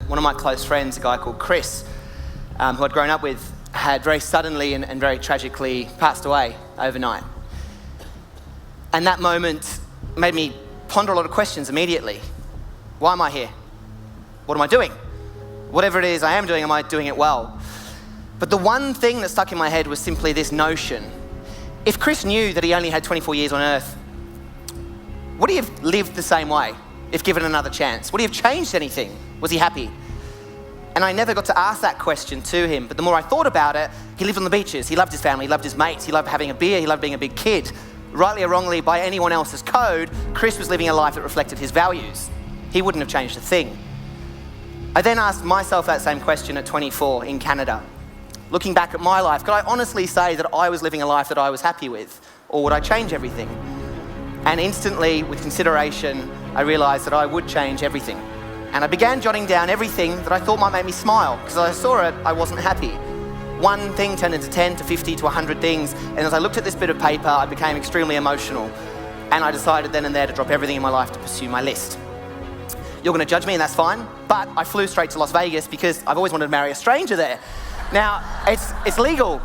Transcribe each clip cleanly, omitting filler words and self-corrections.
One of my close friends, a guy called Chris, who I'd grown up with, had very suddenly and very tragically passed away overnight. And that moment made me ponder a lot of questions immediately. Why am I here? What am I doing? Whatever it is I am doing, am I doing it well? But the one thing that stuck in my head was simply this notion. If Chris knew that he only had 24 years on earth, would he have lived the same way if given another chance? Would he have changed anything? Was he happy? And I never got to ask that question to him, but the more I thought about it, he lived on the beaches, he loved his family, he loved his mates, he loved having a beer, he loved being a big kid. Rightly or wrongly, by anyone else's code, Chris was living a life that reflected his values. He wouldn't have changed a thing. I then asked myself that same question at 24 in Canada. Looking back at my life, could I honestly say that I was living a life that I was happy with? Or would I change everything? And instantly, with consideration, I realized that I would change everything. And I began jotting down everything that I thought might make me smile, because as I saw it, I wasn't happy. One thing turned into 10 to 50 to 100 things, and as I looked at this bit of paper, I became extremely emotional. And I decided then and there to drop everything in my life to pursue my list. You're gonna judge me, and that's fine, but I flew straight to Las Vegas because I've always wanted to marry a stranger there. Now, it's legal,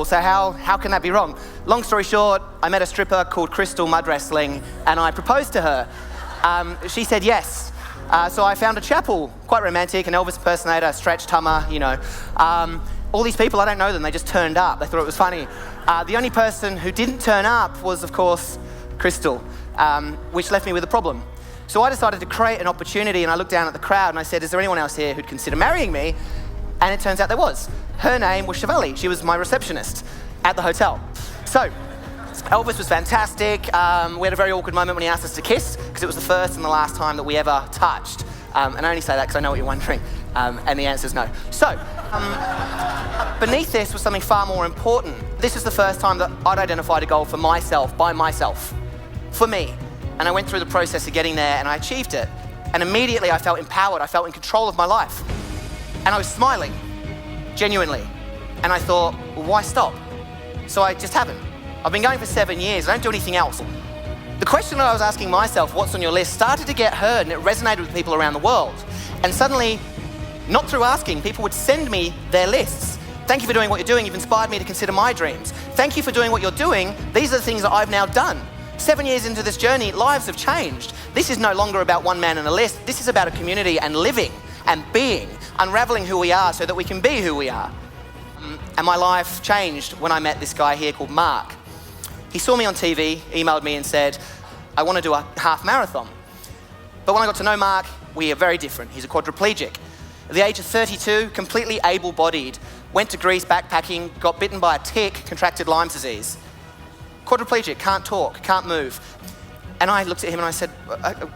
so how can that be wrong? Long story short, I met a stripper called Crystal Mud Wrestling, and I proposed to her. She said yes. So I found a chapel, quite romantic, an Elvis impersonator, a stretched hummer, you know. All these people, I don't know them, they just turned up. They thought it was funny. The only person who didn't turn up was, of course, Crystal, which left me with a problem. So I decided to create an opportunity, and I looked down at the crowd and I said, is there anyone else here who'd consider marrying me? And it turns out there was. Her name was Chevali. She was my receptionist at the hotel. So Elvis was fantastic. We had a very awkward moment when he asked us to kiss, because it was the first and the last time that we ever touched. And I only say that because I know what you're wondering. And the answer is no. So, beneath this was something far more important. This is the first time that I'd identified a goal for myself, by myself, for me. And I went through the process of getting there and I achieved it. And immediately I felt empowered, I felt in control of my life. And I was smiling, genuinely. And I thought, well, why stop? So I just haven't. I've been going for 7 years, I don't do anything else. The question that I was asking myself, what's on your list, started to get heard and it resonated with people around the world. And suddenly, not through asking, people would send me their lists. Thank you for doing what you're doing, you've inspired me to consider my dreams. Thank you for doing what you're doing, these are the things that I've now done. 7 years into this journey, lives have changed. This is no longer about one man and a list, this is about a community and living and being, unraveling who we are so that we can be who we are. And my life changed when I met this guy here called Mark. He saw me on TV, emailed me and said, I want to do a half marathon. But when I got to know Mark, we are very different. He's a quadriplegic. At the age of 32, completely able-bodied, went to Greece backpacking, got bitten by a tick, contracted Lyme disease. Quadriplegic, can't talk, can't move. And I looked at him and I said,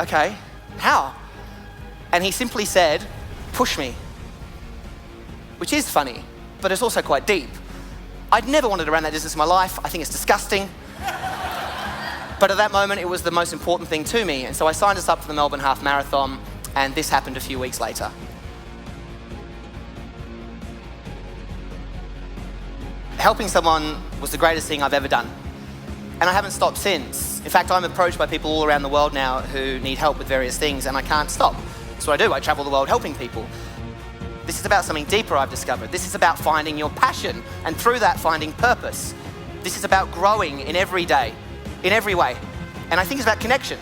okay, how? And he simply said, push me. Which is funny, but it's also quite deep. I'd never wanted to run that distance in my life. I think it's disgusting. But at that moment, it was the most important thing to me. And so I signed us up for the Melbourne Half Marathon, and this happened a few weeks later. Helping someone was the greatest thing I've ever done. And I haven't stopped since. In fact, I'm approached by people all around the world now who need help with various things, and I can't stop. That's what I do. I travel the world helping people. This is about something deeper I've discovered. This is about finding your passion, and through that, finding purpose. This is about growing in every day, in every way. And I think it's about connection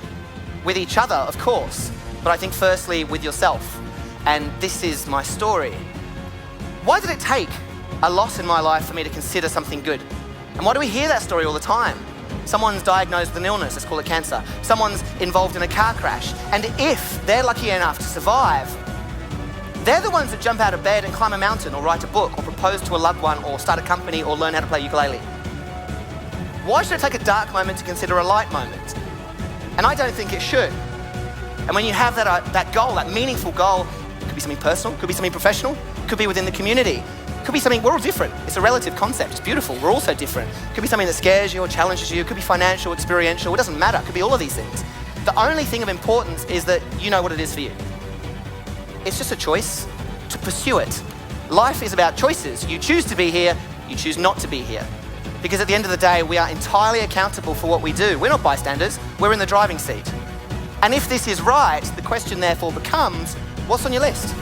with each other, of course, but I think firstly with yourself. And this is my story. Why did it take a loss in my life for me to consider something good? And why do we hear that story all the time? Someone's diagnosed with an illness, let's call it cancer. Someone's involved in a car crash. And if they're lucky enough to survive, they're the ones that jump out of bed and climb a mountain or write a book or propose to a loved one or start a company or learn how to play ukulele. Why should it take a dark moment to consider a light moment? And I don't think it should. And when you have that goal, that meaningful goal, it could be something personal, could be something professional, it could be within the community. It could be something, we're all different. It's a relative concept, it's beautiful, we're all so different. It could be something that scares you or challenges you, it could be financial, experiential, it doesn't matter, it could be all of these things. The only thing of importance is that you know what it is for you. It's just a choice to pursue it. Life is about choices. You choose to be here, you choose not to be here. Because at the end of the day, we are entirely accountable for what we do. We're not bystanders, we're in the driving seat. And if this is right, the question therefore becomes, what's on your list?